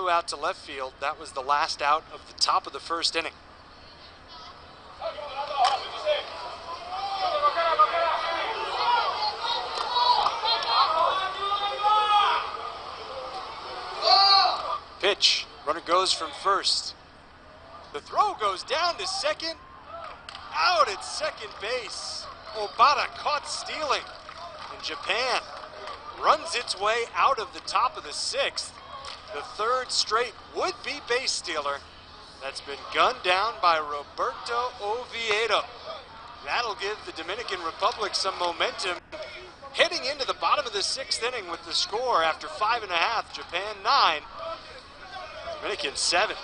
flew out to left field. That was the last out of the top of the first inning. Pitch. Runner goes from first. The throw goes down to second. Out at second base. Obata caught stealing. And Japan runs its way out of the top of the sixth. The third straight would-be base stealer that's been gunned down by Roberto Oviedo. That'll give the Dominican Republic some momentum heading into the bottom of the sixth inning with the score after 5.5. Japan 9, Dominican 7.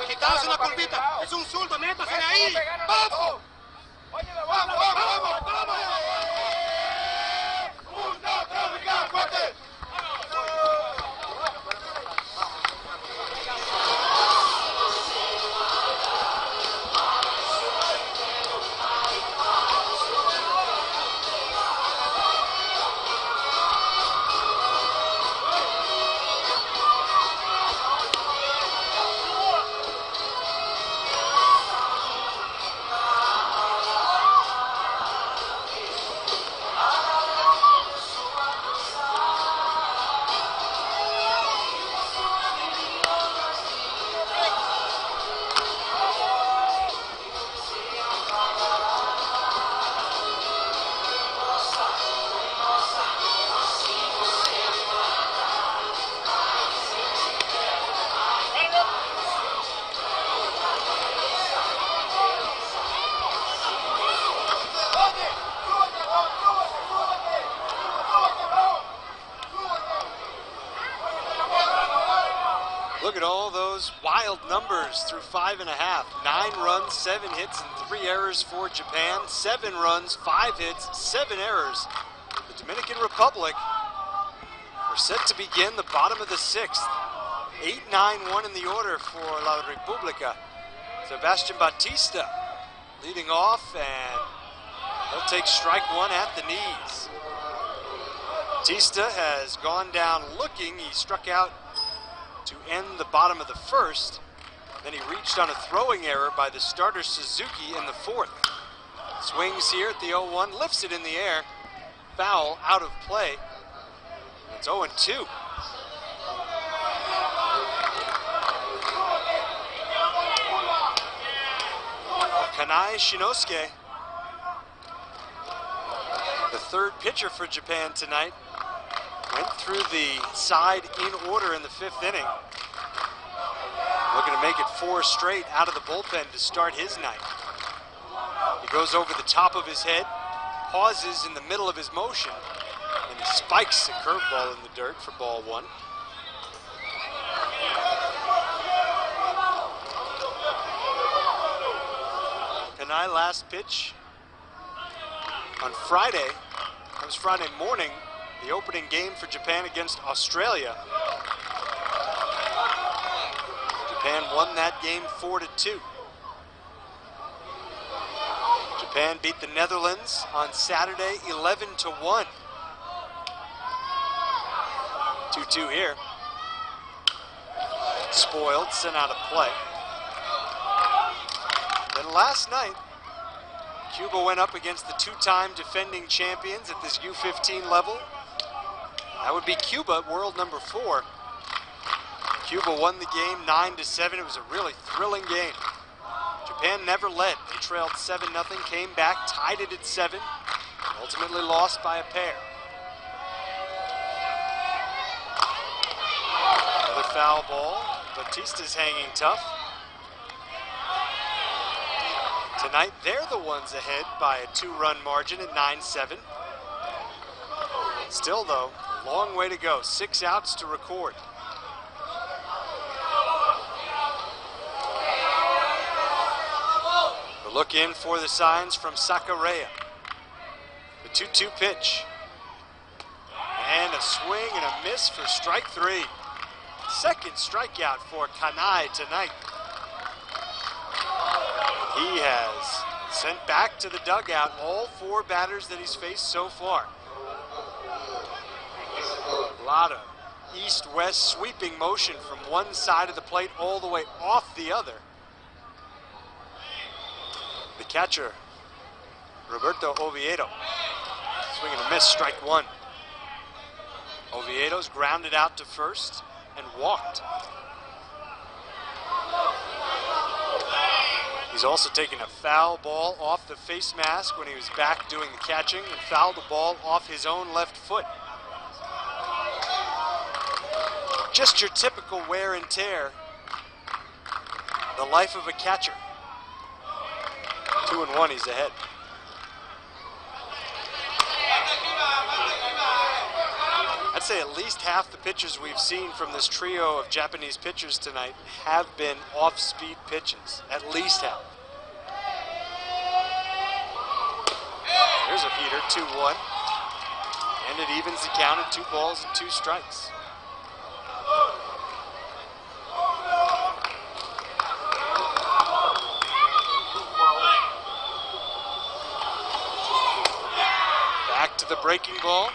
Quitaos una curvita, es un zurdo, métase de ahí. ¡Vamos! ¡Vamos, vamos, vamos! Look at all those wild numbers through 5.5. 9 runs, 7 hits, and 3 errors for Japan. 7 runs, 5 hits, 7 errors. The Dominican Republic are set to begin the bottom of the sixth. 8-9-1 in the order for La República. Sebastian Batista leading off, and he'll take strike one at the knees. Batista has gone down looking. He struck out to end the bottom of the first. Then he reached on a throwing error by the starter Suzuki in the fourth. Swings here at the 0-1, lifts it in the air. Foul out of play. It's 0-2. Kanai Shinosuke, the third pitcher for Japan tonight, went through the side in order in the 5th inning. Looking to make it 4 straight out of the bullpen to start his night. He goes over the top of his head, pauses in the middle of his motion, and he spikes a curveball in the dirt for ball 1. Kanai last pitch on Friday. That was Friday morning, the opening game for Japan against Australia. Japan won that game 4-2. Japan beat the Netherlands on Saturday 11-1. 2-2 here. Spoiled, sent out of play. Then last night, Cuba went up against the 2-time defending champions at this U15 level. That would be Cuba, world number 4. Cuba won the game 9-7. It was a really thrilling game. Japan never led. They trailed 7-0, came back, tied it at 7, ultimately lost by a pair. Another foul ball. Batista's hanging tough. Tonight, they're the ones ahead by a 2-run margin at 9-7. Still, though, a long way to go. 6 outs to record. Look in for the signs from Sakureya. The 2-2 pitch. And a swing and a miss for strike 3. Second strikeout for Kanai tonight. He has sent back to the dugout all 4 batters that he's faced so far. A lot of east-west sweeping motion from one side of the plate all the way off the other. The catcher, Roberto Oviedo. Swing and a miss, strike 1. Oviedo's grounded out to first and walked. He's also taken a foul ball off the face mask when he was back doing the catching and fouled the ball off his own left foot. Just your typical wear and tear. The life of a catcher. 2-1, he's ahead. I'd say at least half the pitches we've seen from this trio of Japanese pitchers tonight have been off-speed pitches. At least half. Here's a heater, 2-1. And it evens the count at 2 balls and 2 strikes. Back to the breaking ball.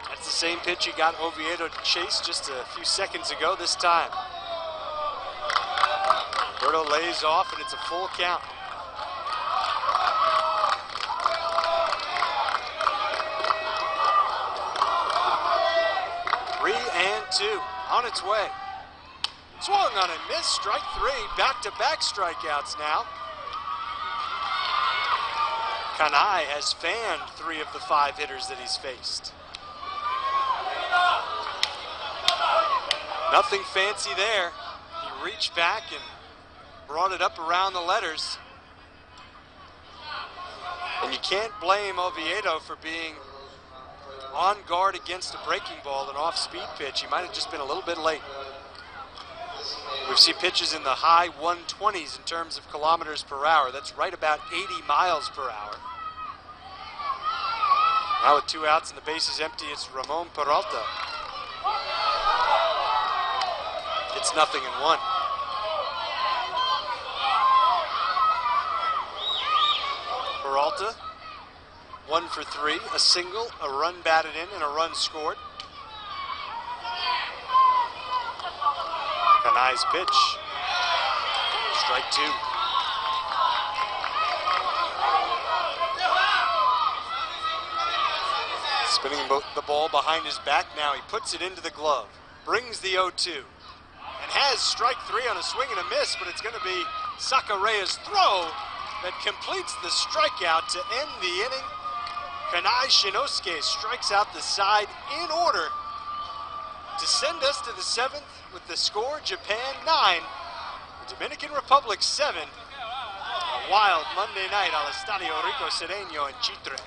That's the same pitch he got Oviedo to chase just a few seconds ago this time. Roberto lays off and it's a full count. And 2 on its way. Swung on and missed, strike 3, back-to-back strikeouts now. Kanai has fanned 3 of the 5 hitters that he's faced. Nothing fancy there. He reached back and brought it up around the letters. And you can't blame Oviedo for being on guard against a breaking ball, an off-speed pitch. He might have just been a little bit late. We've seen pitches in the high 120s in terms of kilometers per hour. That's right about 80 miles per hour. Now with 2 outs and the bases empty, it's Ramon Peralta. It's 0-1. Peralta, 1 for 3, a single, a run batted in, and a run scored. Kanai's pitch. Strike 2. Spinning the ball behind his back now. He puts it into the glove. Brings the 0-2. And has strike 3 on a swing and a miss, but it's going to be Sakureya's throw that completes the strikeout to end the inning. Kanai Shinosuke strikes out the side in order to send us to the 7th with the score Japan 9, the Dominican Republic 7. A wild Monday night al Estadio Rico Cedeño in Chitre.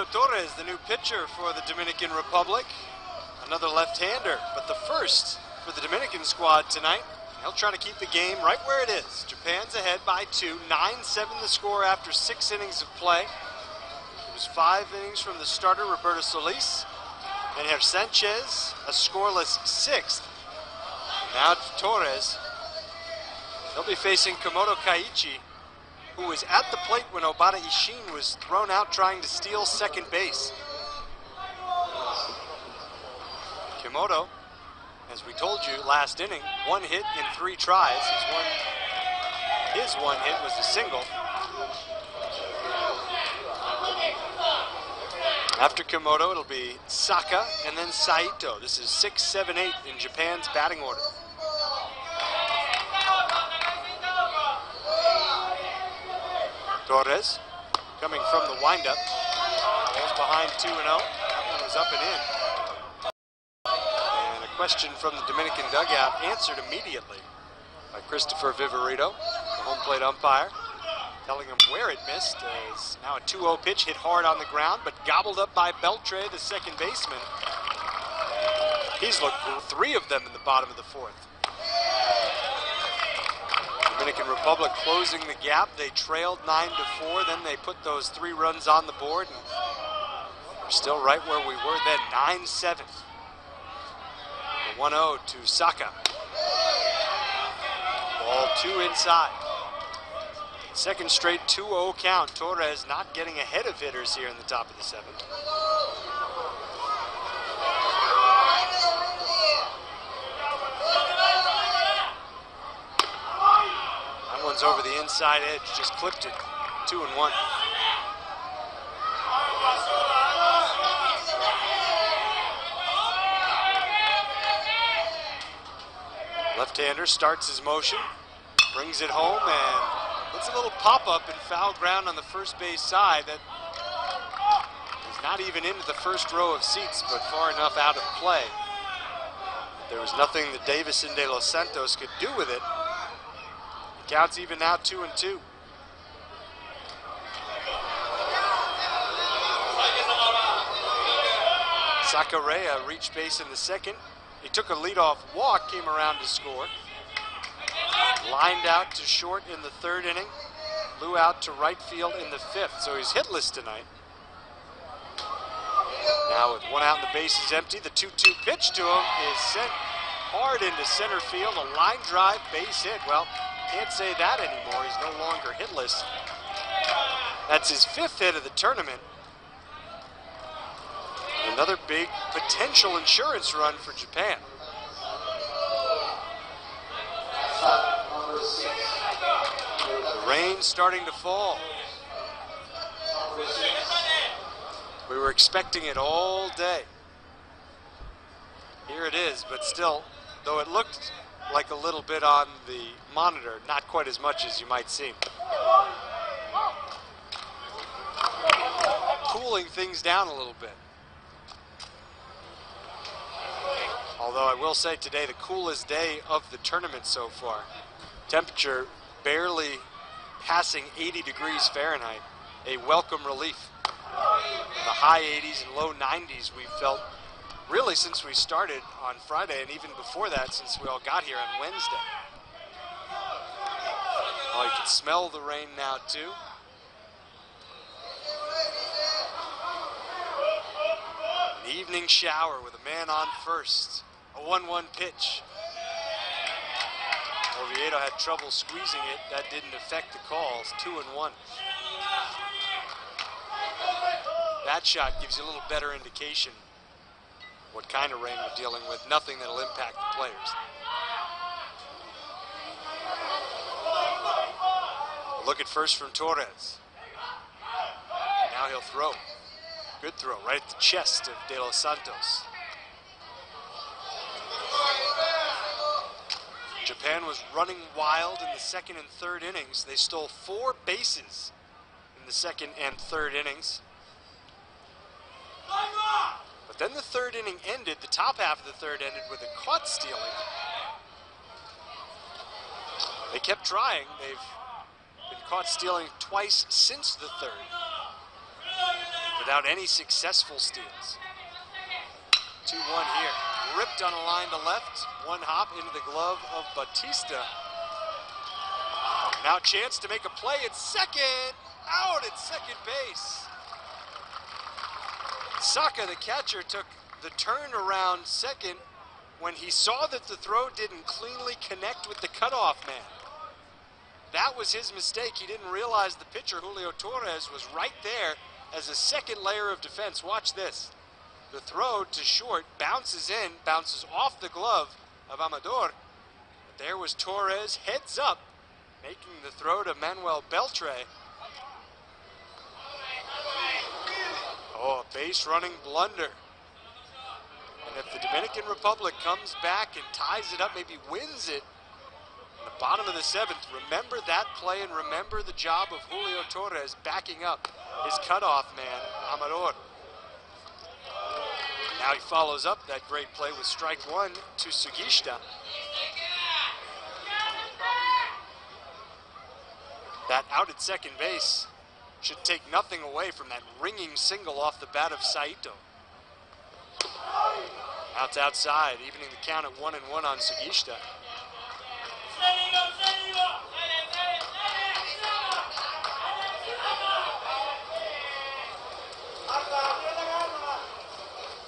Fernando Torres, the new pitcher for the Dominican Republic. Another left-hander, but the first for the Dominican squad tonight. He'll try to keep the game right where it is. Japan's ahead by 2, 9-7 the score after 6 innings of play. It was 5 innings from the starter, Roberto Solis. And Her Sanchez, a scoreless 6th. Now Torres. They'll be facing Komodo Kaiichi, who was at the plate when Obata Ishin was thrown out trying to steal second base. Komodo, as we told you last inning, 1 hit in 3 tries. His one hit was a single. After Komodo, it'll be Saka and then Saito. This is 6, 7, 8 in Japan's batting order. Torres, coming from the windup, goes behind 2-0. That one was up and in. And a question from the Dominican dugout answered immediately by Christopher Viverito, the home plate umpire, telling him where it missed. It's now a 2-0 pitch, hit hard on the ground, but gobbled up by Beltre, the second baseman. He's looked for 3 of them in the bottom of the 4th. Dominican Republic closing the gap. They trailed 9-4, then they put those 3 runs on the board, and we're still right where we were then, 9-7. The 1-0 to Saka. Ball 2 inside. Second straight 2-0 count. Torres not getting ahead of hitters here in the top of the 7th. That one's over the inside edge, just clipped it. 2-1. Left-hander starts his motion, brings it home, and puts a little pop-up in foul ground on the first base side that is not even into the first row of seats, but far enough out of play. There was nothing that Davison de los Santos could do with it. It counts even now 2-2. Sakureya reached base in the second. He took a leadoff walk, came around to score. Lined out to short in the 3rd inning. Flew out to right field in the 5th, so he's hitless tonight. Now with 1 out and the bases empty, the 2-2 pitch to him is sent hard into center field. A line drive, base hit. Well, can't say that anymore. He's no longer hitless. That's his 5th hit of the tournament. Another big potential insurance run for Japan. The rain starting to fall. We were expecting it all day. Here it is, but still, though it looked like a little bit on the monitor, not quite as much as you might seem. Cooling things down a little bit. Although I will say today, the coolest day of the tournament so far. Temperature barely passing 80 degrees Fahrenheit. A welcome relief. The high 80s and low 90s we felt really since we started on Friday, and even before that since we all got here on Wednesday. Oh, you can smell the rain now too. An evening shower with a man on first. A 1-1 pitch. Oviedo had trouble squeezing it. That didn't affect the calls. 2-1. That shot gives you a little better indication what kind of rain we're dealing with. Nothing that'll impact the players. Look at first from Torres. Now he'll throw. Good throw right at the chest of De Los Santos. Japan was running wild in the 2nd and 3rd innings. They stole 4 bases in the 2nd and 3rd innings. But then the 3rd inning ended, the top half of the 3rd ended with a caught stealing. They kept trying. They've been caught stealing twice since the 3rd. without any successful steals. 2-1 here. Ripped on a line to left. One hop into the glove of Batista. Now chance to make a play at second. Out at second base. Saka, the catcher, took the turn around second when he saw that the throw didn't cleanly connect with the cutoff man. That was his mistake. He didn't realize the pitcher, Julio Torres, was right there as a second layer of defense. Watch this. The throw to short bounces in, bounces off the glove of Amador. But there was Torres, heads up, making the throw to Manuel Beltre. Oh, a base running blunder. And if the Dominican Republic comes back and ties it up, maybe wins it, in the bottom of the seventh, remember that play and remember the job of Julio Torres backing up his cutoff man, Amador. Now he follows up that great play with strike one to Sugishta. That out at second base should take nothing away from that ringing single off the bat of Saito. Out's outside, evening the count at 1-1 on Sugishta.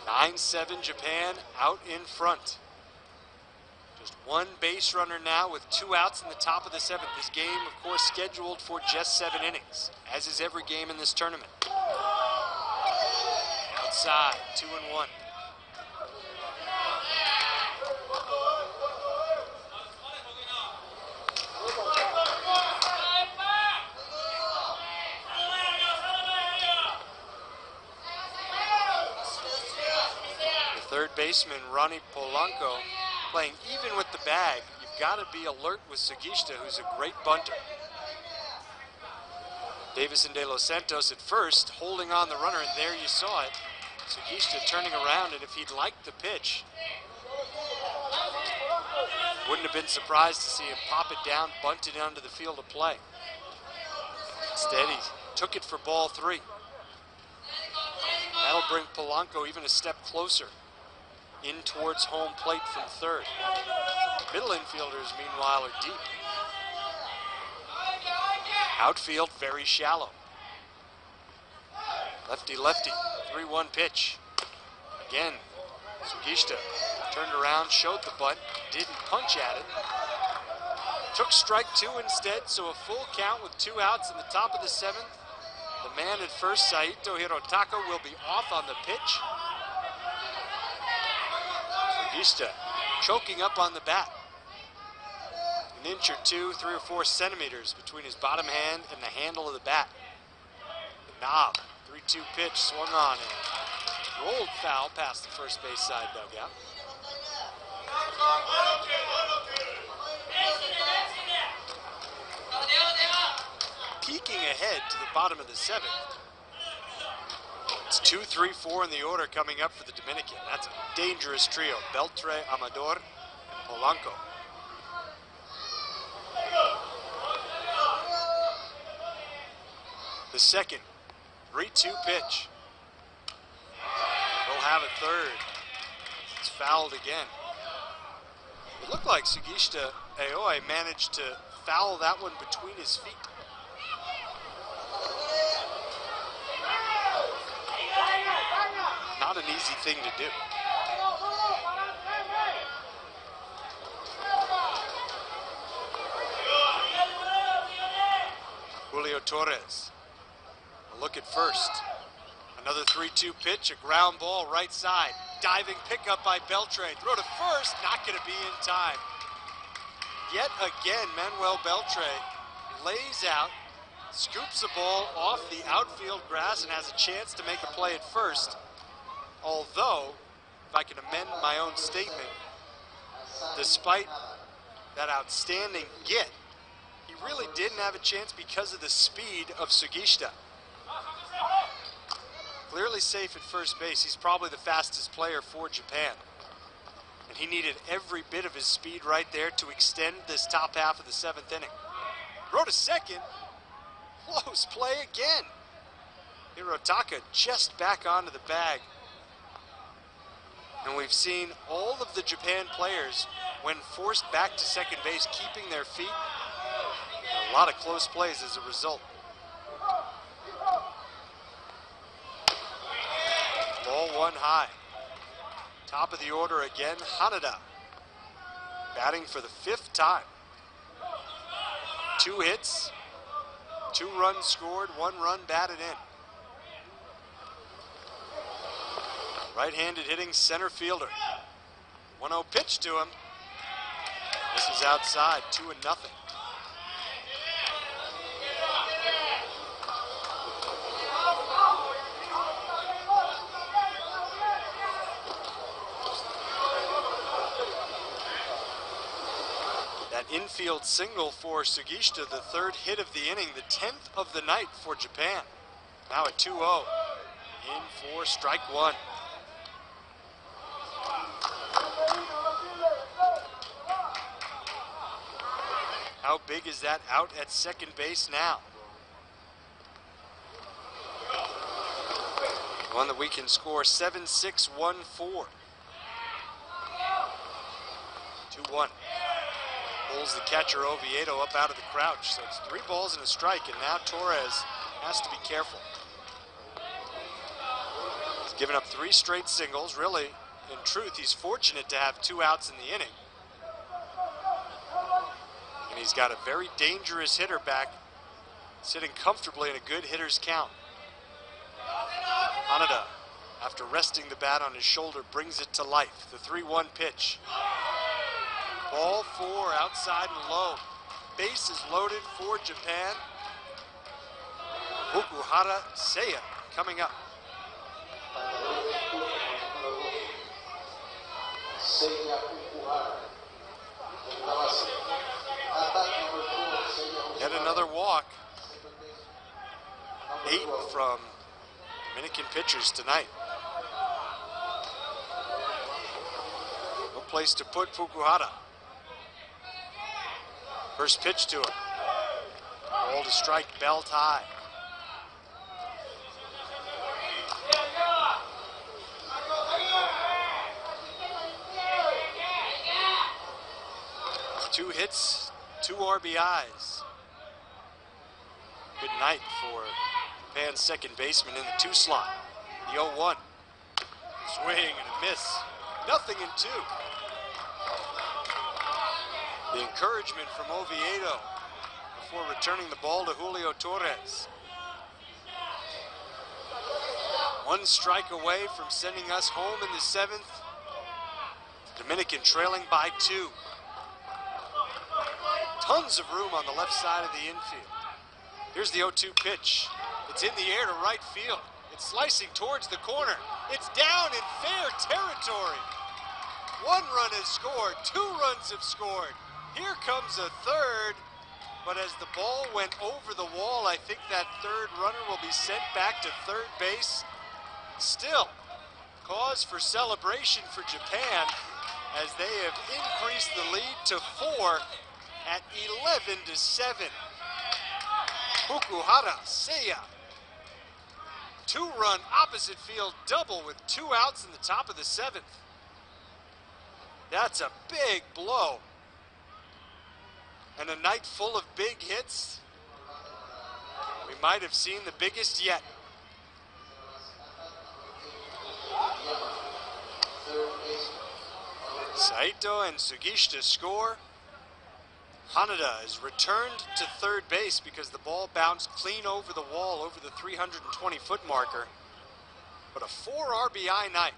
(9-7) Japan out in front. Just one base runner now with 2 outs in the top of the seventh. This game, of course, scheduled for just 7 innings, as is every game in this tournament. Outside, 2-1. Third baseman Ronnie Polanco playing even with the bag. You've got to be alert with Sugishta, who's a great bunter. Davison de los Santos at first, holding on the runner, and there you saw it. Sugishta turning around, and if he'd liked the pitch, wouldn't have been surprised to see him pop it down, bunt it onto the field of play. Instead, he took it for ball 3. That'll bring Polanco even a step closer in towards home plate from third. Middle infielders, meanwhile, are deep. Outfield very shallow. Lefty-lefty, 3-1 pitch. Again, Sugishta turned around, showed the bunt, didn't punch at it. Took strike 2 instead, so a full count with 2 outs in the top of the seventh. The man at first, Saito Hirotaka, will be off on the pitch. Sugishta choking up on the bat. An inch or 2, 3 or 4 centimeters between his bottom hand and the handle of the bat. The knob, 3-2 pitch swung on and rolled foul past the first base side dugout. Peeking ahead to the bottom of the seventh. It's 2, 3, 4 in the order coming up for the Dominican. That's a dangerous trio. Beltre, Amador, and Polanco. The second, 3-2 pitch. We'll have a third. It's fouled again. It looked like Sugishta Aoi managed to foul that one between his feet. Not an easy thing to do. Julio Torres. A look at first. Another 3-2 pitch, a ground ball right side. Diving pickup by Beltre. Throw to first, not going to be in time. Yet again, Manuel Beltre lays out, scoops the ball off the outfield grass and has a chance to make a play at first. Although, if I can amend my own statement, despite that outstanding get, he really didn't have a chance because of the speed of Sugishta. Clearly safe at first base. He's probably the fastest player for Japan. And he needed every bit of his speed right there to extend this top half of the seventh inning. Throw to second. Close play again. Hirotaka just back onto the bag. And we've seen all of the Japan players, when forced back to second base, keeping their feet. A lot of close plays as a result. Ball one high. Top of the order again, Hanada. Batting for the 5th time. 2 hits, 2 runs scored, 1 run batted in. Right-handed hitting center fielder. 1-0 pitch to him. This is outside, 2-0. That infield single for Sugishita, the 3rd hit of the inning, the 10th of the night for Japan. Now at 2-0. In for strike 1. How big is that out at second base now? One that we can score 7-6, 1-4. 2-1. Pulls the catcher Oviedo up out of the crouch. So it's 3 balls and a strike, and now Torres has to be careful. He's given up 3 straight singles. Really, in truth, he's fortunate to have 2 outs in the inning. And he's got a very dangerous hitter back, sitting comfortably in a good hitter's count. Hanada, after resting the bat on his shoulder, brings it to life. The 3-1 pitch. Ball 4, outside and low. Base is loaded for Japan. Fukuhara Seiya coming up. Yet another walk. 8 from Dominican pitchers tonight. No place to put Fukuhara. First pitch to him. Ball to strike, belt high. Two hits, 2 RBIs. Good night for Japan's second baseman in the 2 slot. The 0-1. Swing and a miss. 0-2. The encouragement from Oviedo before returning the ball to Julio Torres. 1 strike away from sending us home in the 7th. Dominican trailing by 2. Tons of room on the left side of the infield. Here's the 0-2 pitch. It's in the air to right field. It's slicing towards the corner. It's down in fair territory. 1 run has scored. 2 runs have scored. Here comes a 3rd. But as the ball went over the wall, I think that 3rd runner will be sent back to 3rd base. Still, cause for celebration for Japan as they have increased the lead to 4 at 11-7. Fukuhara Seiya. 2-run opposite field double with 2 outs in the top of the 7th. That's a big blow. And a night full of big hits. We might have seen the biggest yet. Saito and Sugishita score. Hanada is returned to 3rd base because the ball bounced clean over the wall, over the 320-foot marker. But a 4 RBI night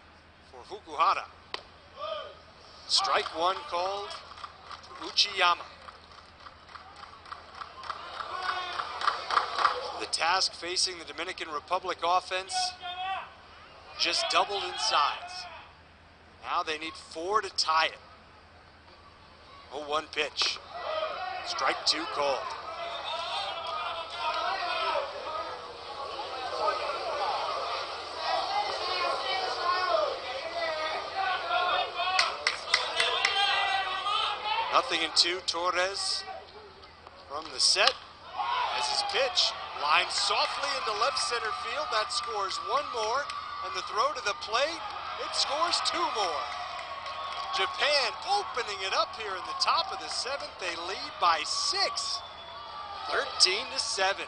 for Fukuhara. Strike 1 called to Uchiyama. The task facing the Dominican Republic offense just doubled in size. Now they need 4 to tie it. 0-1 pitch. Strike 2 called. Nothing in 2. Torres from the set as his pitch Lined softly into left center field. That scores one more. And the throw to the plate, it scores two more. Japan opening it up here in the top of the seventh. They lead by 6, 13-7.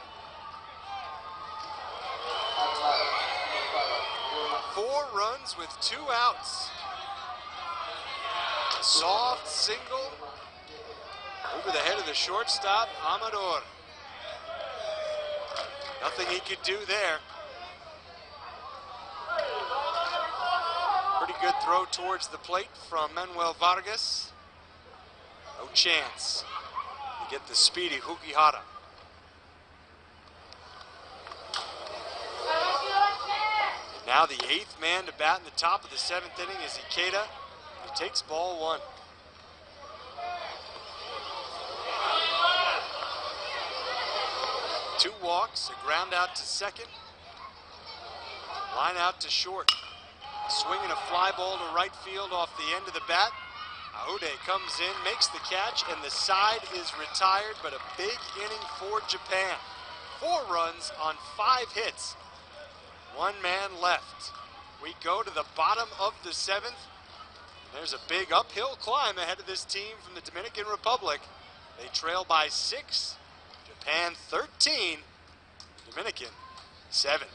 4 runs with 2 outs. A soft single over the head of the shortstop, Amador. Nothing he could do there. Pretty good throw towards the plate from Manuel Vargas. No chance to get the speedy Hukihara. Now the 8th man to bat in the top of the 7th inning is Ikeda. He takes ball 1. Two walks, a ground out to second. Line out to short. A swing and a fly ball to right field off the end of the bat. Aoude comes in, makes the catch, and the side is retired, but a big inning for Japan. 4 runs on 5 hits. 1 man left. We go to the bottom of the 7th. There's a big uphill climb ahead of this team from the Dominican Republic. They trail by 6. Japan 13, Dominican 7.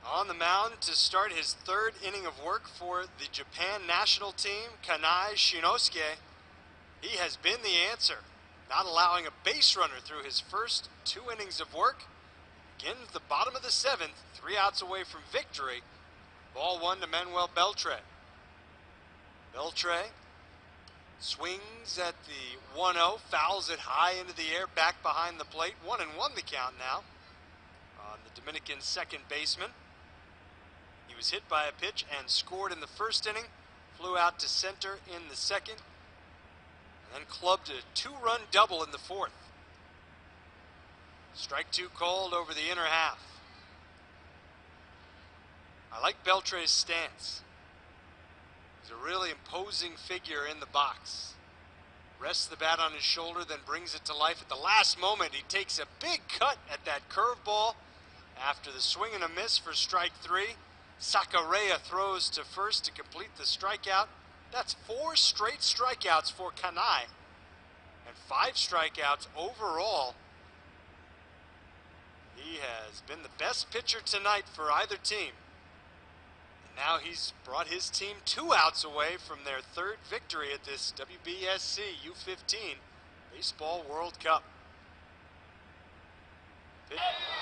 On the mound to start his 3rd inning of work for the Japan national team, Kanai Shinosuke. He has been the answer, not allowing a base runner through his first 2 innings of work. Begins the bottom of the 7th, 3 outs away from victory. Ball 1 to Manuel Beltre. Beltre swings at the 1-0, fouls it high into the air, back behind the plate. 1-1 the count now on the Dominican second baseman. He was hit by a pitch and scored in the 1st inning, flew out to center in the 2nd, and then clubbed a 2-run double in the 4th. Strike 2 called over the inner half. I like Beltre's stance. He's a really imposing figure in the box. Rests the bat on his shoulder, then brings it to life at the last moment. He takes a big cut at that curveball. After the swing and a miss for strike 3, Sakureya throws to first to complete the strikeout. That's 4 straight strikeouts for Kanai, and 5 strikeouts overall. He has been the best pitcher tonight for either team. And now he's brought his team 2 outs away from their 3rd victory at this WBSC U15 Baseball World Cup.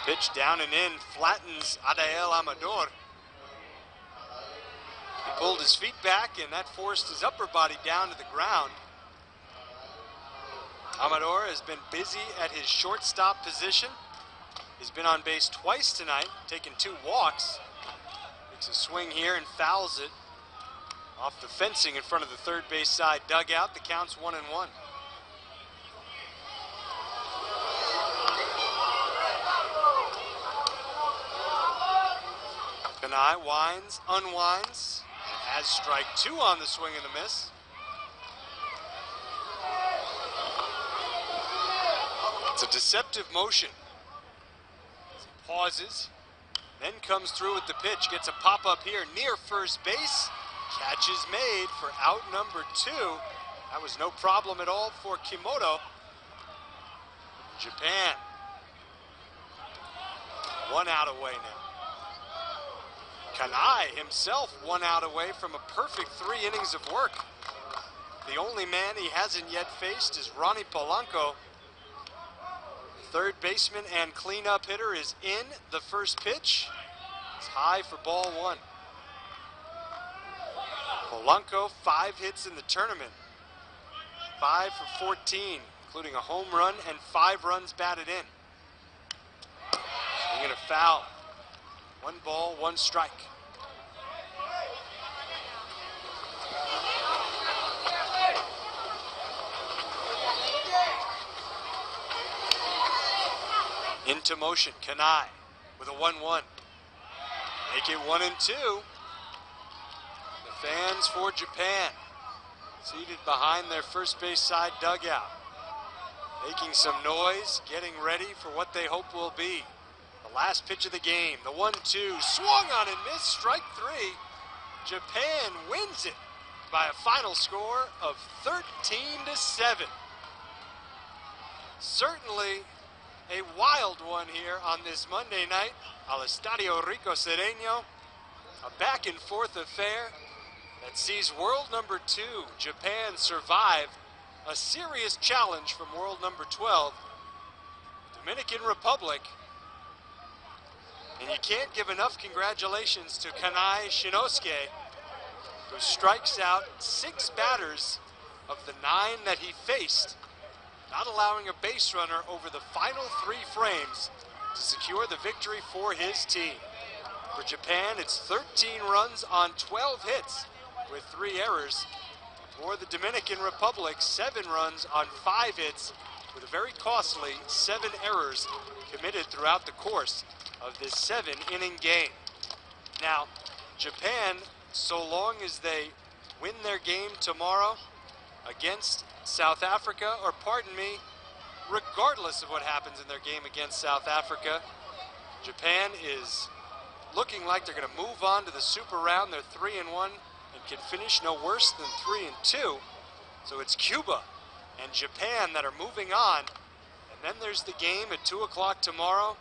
Pitch down and in, flattens Adael Amador. He pulled his feet back, and that forced his upper body down to the ground. Amador has been busy at his shortstop position. He's been on base twice tonight, taking 2 walks. Makes a swing here and fouls it off the fencing in front of the third base side dugout. The count's 1-1. Canal winds, unwinds, and has strike 2 on the swing and the miss. It's a deceptive motion. He pauses, then comes through with the pitch, gets a pop-up here near first base. Catch is made for out number 2. That was no problem at all for Kimoto. Japan. 1 out away now. Kanai himself 1 out away from a perfect 3 innings of work. The only man he hasn't yet faced is Ronnie Polanco. Third baseman and cleanup hitter is in. The first pitch is high for ball 1. Polanco 5 hits in the tournament. 5 for 14, including a home run and 5 runs batted in. Swinging a foul. 1 ball, 1 strike. Into motion, Kanai with a 1-1. Make it 1-2. The fans for Japan seated behind their first base side dugout, making some noise, getting ready for what they hope will be the last pitch of the game. The 1-2, swung on and missed, strike 3. Japan wins it by a final score of 13-7. Certainly a wild one here on this Monday night al Estadio Rico Sereno. A back and forth affair that sees world number 2, Japan, survive a serious challenge from world number 12, Dominican Republic. And you can't give enough congratulations to Kanai Shinosuke, who strikes out 6 batters of the 9 that he faced, not allowing a base runner over the final 3 frames to secure the victory for his team. For Japan, it's 13 runs on 12 hits with 3 errors. For the Dominican Republic, 7 runs on 5 hits with a very costly 7 errors committed throughout the course of this 7-inning game. Now, Japan, so long as they win their game tomorrow against South Africa, or pardon me, regardless of what happens in their game against South Africa, Japan is looking like they're going to move on to the super round. They're 3-1 and can finish no worse than 3-2. So it's Cuba and Japan that are moving on. And then there's the game at 2 o'clock tomorrow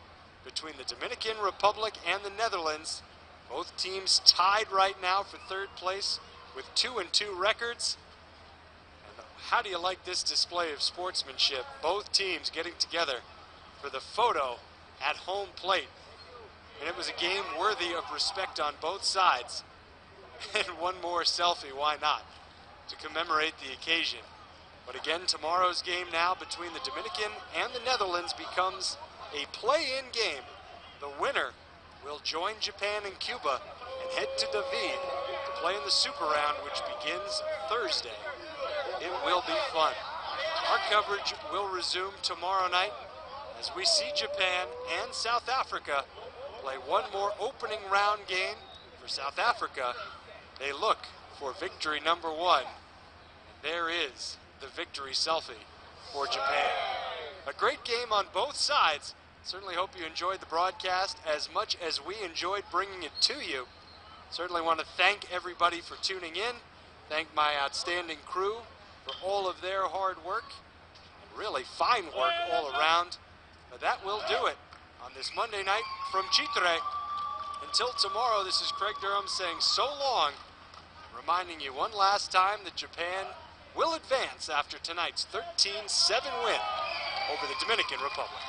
between the Dominican Republic and the Netherlands. Both teams tied right now for 3rd place with 2-2 records. How do you like this display of sportsmanship? Both teams getting together for the photo at home plate. And it was a game worthy of respect on both sides. And one more selfie, why not, to commemorate the occasion. But again, tomorrow's game now between the Dominican and the Netherlands becomes a play-in game. The winner will join Japan and Cuba and head to David to play in the super round, which begins Thursday. It will be fun. Our coverage will resume tomorrow night as we see Japan and South Africa play one more opening round game. For South Africa, they look for victory number 1. And there is the victory selfie for Japan. A great game on both sides. Certainly hope you enjoyed the broadcast as much as we enjoyed bringing it to you. Certainly want to thank everybody for tuning in. Thank my outstanding crew for all of their hard work, and really fine work all around. But that will do it on this Monday night from Chitre. Until tomorrow, this is Craig Durham saying so long, reminding you one last time that Japan will advance after tonight's 13-7 win over the Dominican Republic.